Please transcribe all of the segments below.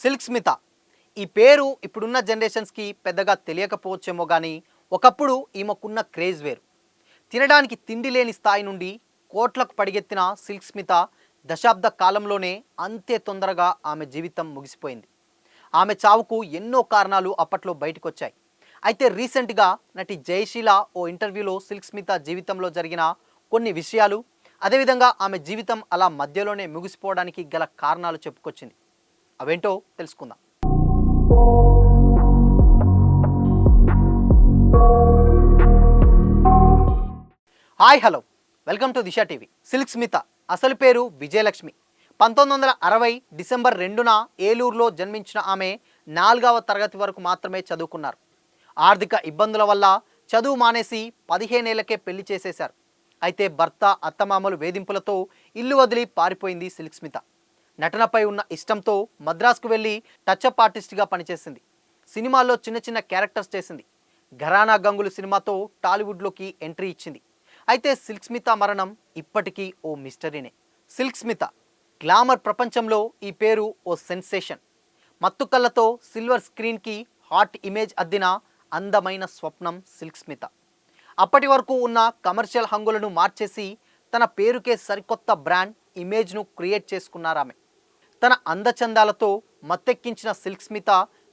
Silk Smitha ఈ పేరు ఇప్పుడున్న జనరేషన్స్కి పెద్దగా తెలియకపోవచ్చేమో కానీ ఒకప్పుడు ఈమెకున్న క్రేజ్ వేరు. తినడానికి తిండి లేని స్థాయి నుండి కోట్లకు పడిగెత్తిన సిల్క్ స్మిత దశాబ్ద కాలంలోనే అంతే తొందరగా ఆమె జీవితం ముగిసిపోయింది. ఆమె చావుకు ఎన్నో కారణాలు అప్పట్లో బయటకు వచ్చాయి. అయితే రీసెంట్గా నటి జయశీల ఓ ఇంటర్వ్యూలో సిల్క్ స్మిత జీవితంలో జరిగిన కొన్ని విషయాలు, అదేవిధంగా ఆమె జీవితం అలా మధ్యలోనే ముగిసిపోవడానికి గల కారణాలు చెప్పుకొచ్చింది. అవేంటో తెలుసుకుందాం. Hi hello, welcome to Disha TV. Silk Smitha అసలు పేరు విజయలక్ష్మి. 1960 డిసెంబర్ 2న ఏలూరులో జన్మించిన ఆమె 4వ తరగతి వరకు మాత్రమే చదువుకున్నారు. ఆర్థిక ఇబ్బందుల వల్ల చదువు మానేసి 15 ఏళ్లకే పెళ్లి చేసేశారు. అయితే భర్త అత్తమామలు వేధింపులతో ఇల్లు వదిలి పారిపోయింది సిల్క్ స్మిత. నటనపై ఉన్న ఇష్టంతో మద్రాసుకు వెళ్ళి టచ్అప్ ఆర్టిస్ట్గా పనిచేసింది. సినిమాల్లో చిన్న చిన్న క్యారెక్టర్స్ చేసింది. ఘరానా గంగులు సినిమాతో టాలీవుడ్లోకి ఎంట్రీ ఇచ్చింది. అయితే సిల్క్ స్మిత మరణం ఇప్పటికీ ఓ మిస్టరీనే. సిల్క్ స్మిత గ్లామర్ ప్రపంచంలో ఈ పేరు ఓ సెన్సేషన్. మత్తు కళ్ళతో సిల్వర్ స్క్రీన్కి హాట్ ఇమేజ్ అద్దిన అందమైన స్వప్నం సిల్క్ స్మిత. అప్పటి వరకు ఉన్న కమర్షియల్ హంగులను మార్చేసి తన పేరుకే సరికొత్త బ్రాండ్ ఇమేజ్ను క్రియేట్ చేసుకున్నారామె. తన అందచందాలతో మత్తెక్కించిన సిల్క్ స్మిత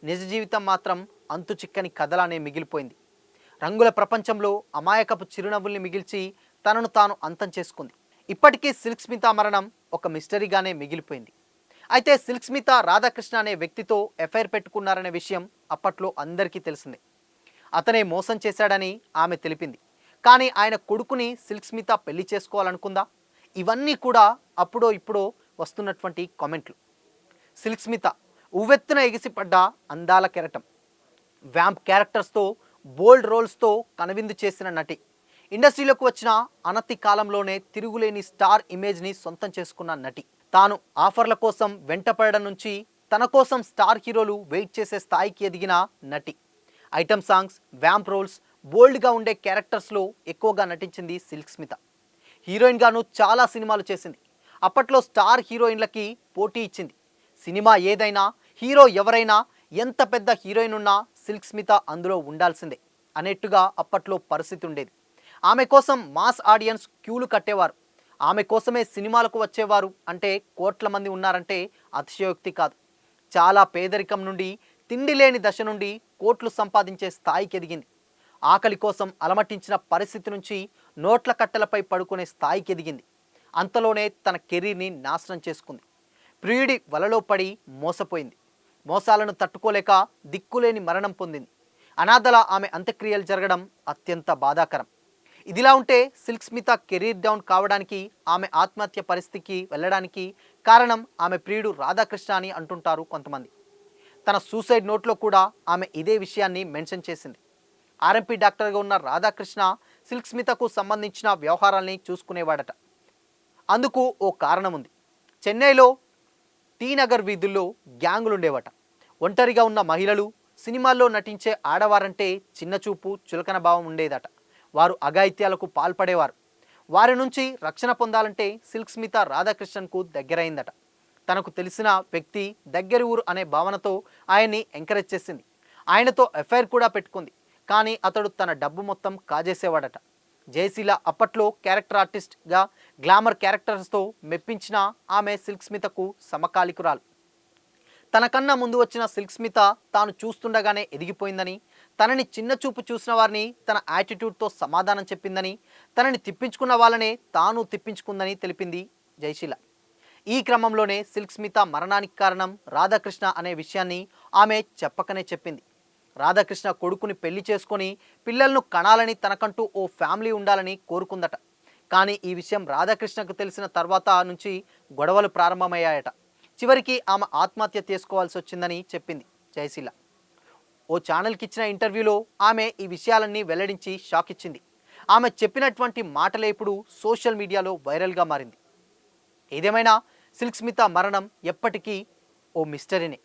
నిజ జీవితం మాత్రం అంతు చిక్కని కథలానే మిగిలిపోయింది. రంగుల ప్రపంచంలో అమాయకపు చిరునవ్వుల్ని మిగిల్చి తనను తాను అంతం చేసుకుంది. ఇప్పటికీ సిల్క్ స్మిత మరణం ఒక మిస్టరీగానే మిగిలిపోయింది. అయితే సిల్క్ స్మిత రాధాకృష్ణ అనే వ్యక్తితో ఎఫ్ఐఆర్ పెట్టుకున్నారనే విషయం అప్పట్లో అందరికీ తెలిసిందే. అతనే మోసం చేశాడని ఆమె తెలిపింది. కానీ ఆయన కొడుకుని సిల్క్ స్మిత పెళ్లి చేసుకోవాలనుకుందా? ఇవన్నీ కూడా అప్పుడో ఇప్పుడో వస్తున్నటువంటి కామెంట్లు. సిల్క్ స్మిత ఉవ్వెత్తున ఎగిసిపడ్డ అందాల కెరటం. వ్యాంప్ క్యారెక్టర్స్తో బోల్డ్ రోల్స్తో కనువిందు చేసిన నటి. ఇండస్ట్రీలోకి వచ్చిన అనతి కాలంలోనే తిరుగులేని స్టార్ ఇమేజ్ని సొంతం చేసుకున్న నటి. తాను ఆఫర్ల కోసం వెంటపడడం నుంచి తన కోసం స్టార్ హీరోలు వెయిట్ చేసే స్థాయికి ఎదిగిన నటి. ఐటమ్ సాంగ్స్, వ్యాంప్ రోల్స్, బోల్డ్గా ఉండే క్యారెక్టర్స్లో ఎక్కువగా నటించింది సిల్క్ స్మిత. హీరోయిన్గాను చాలా సినిమాలు చేసింది. అప్పట్లో స్టార్ హీరోయిన్లకి పోటీ ఇచ్చింది. సినిమా ఏదైనా, హీరో ఎవరైనా, ఎంత పెద్ద హీరోయిన్ ఉన్నా సిల్క్ స్మిత అందులో ఉండాల్సిందే అనేట్టుగా అప్పట్లో పరిస్థితి ఉండేది. ఆమె కోసం మాస్ ఆడియన్స్ క్యూలు కట్టేవారు. ఆమె కోసమే సినిమాలకు వచ్చేవారు అంటే కోట్ల మంది ఉన్నారంటే అతిశయోక్తి కాదు. చాలా పేదరికం నుండి, తిండి లేని దశ నుండి కోట్లు సంపాదించే స్థాయికి ఎదిగింది. ఆకలి కోసం అలమటించిన పరిస్థితి నుంచి నోట్ల కట్టెలపై పడుకునే స్థాయికి ఎదిగింది. అంతలోనే తన కెరీర్ని నాశనం చేసుకుంది. ప్రియుడి వలలో పడి మోసపోయింది. మోసాలను తట్టుకోలేక దిక్కులేని మరణం పొందింది. అనాథల ఆమె అంత్యక్రియలు జరగడం అత్యంత బాధాకరం. ఇదిలా ఉంటే సిల్క్ స్మిత కెరీర్ డౌన్ కావడానికి, ఆమె ఆత్మహత్య పరిస్థితికి వెళ్ళడానికి కారణం ఆమె ప్రియుడు రాధాకృష్ణ అని అంటుంటారు కొంతమంది. తన సూసైడ్ నోట్లో కూడా ఆమె ఇదే విషయాన్ని మెన్షన్ చేసింది. ఆర్ఎంపీ డాక్టర్గా ఉన్న రాధాకృష్ణ సిల్క్ స్మితకు సంబంధించిన వ్యవహారాల్ని చూసుకునేవాడట. అందుకు ఓ కారణం ఉంది. చెన్నైలో టీ నగర్ వీధుల్లో గ్యాంగులు ఉండేవట. ఒంటరిగా ఉన్న మహిళలు, సినిమాల్లో నటించే ఆడవారంటే చిన్నచూపు, చులకన భావం ఉండేదట. వారు అఘాయిత్యాలకు పాల్పడేవారు. వారి నుంచి రక్షణ పొందాలంటే సిల్క్ స్మిత రాధాకృష్ణన్కు దగ్గరైందట. తనకు తెలిసిన వ్యక్తి, దగ్గరి ఊరు అనే భావనతో ఆయన్ని ఎంకరేజ్ చేసింది. ఆయనతో ఎఫ్ఐఆర్ కూడా పెట్టుకుంది. కానీ అతడు తన డబ్బు మొత్తం కాజేసేవాడట. జయశీల అప్పట్లో క్యారెక్టర్ ఆర్టిస్ట్గా గ్లామర్ క్యారెక్టర్స్తో మెప్పించిన ఆమె సిల్క్ స్మితకు సమకాలికురాలు. తనకన్నా ముందు వచ్చిన సిల్క్ స్మిత తాను చూస్తుండగానే ఎదిగిపోయిందని, తనని చిన్న చూపు చూసిన వారిని తన యాటిట్యూడ్తో సమాధానం చెప్పిందని, తనని తిప్పించుకున్న వాళ్ళనే తాను తిప్పించుకుందని తెలిపింది జయశీల. ఈ క్రమంలోనే సిల్క్ స్మిత మరణానికి కారణం రాధాకృష్ణ అనే విషయాన్ని ఆమె చెప్పకనే చెప్పింది. రాధాకృష్ణ కొడుకుని పెళ్లి చేసుకొని పిల్లలను కనాలని, తనకంటూ ఓ ఫ్యామిలీ ఉండాలని కోరుకుందట. కానీ ఈ విషయం రాధాకృష్ణకు తెలిసిన తర్వాత నుంచి గొడవలు ప్రారంభమయ్యాయట. చివరికి ఆమె ఆత్మహత్య చేసుకోవాల్సి వచ్చిందని చెప్పింది జయశీల. ఓ ఛానల్కి ఇచ్చిన ఇంటర్వ్యూలో ఆమె ఈ విషయాలన్నీ వెల్లడించి షాక్ ఇచ్చింది. ఆమె చెప్పినటువంటి మాటలే ఇప్పుడు సోషల్ మీడియాలో వైరల్గా మారింది. ఏదేమైనా సిల్క్ స్మిత మరణం ఎప్పటికీ ఓ మిస్టరీనే.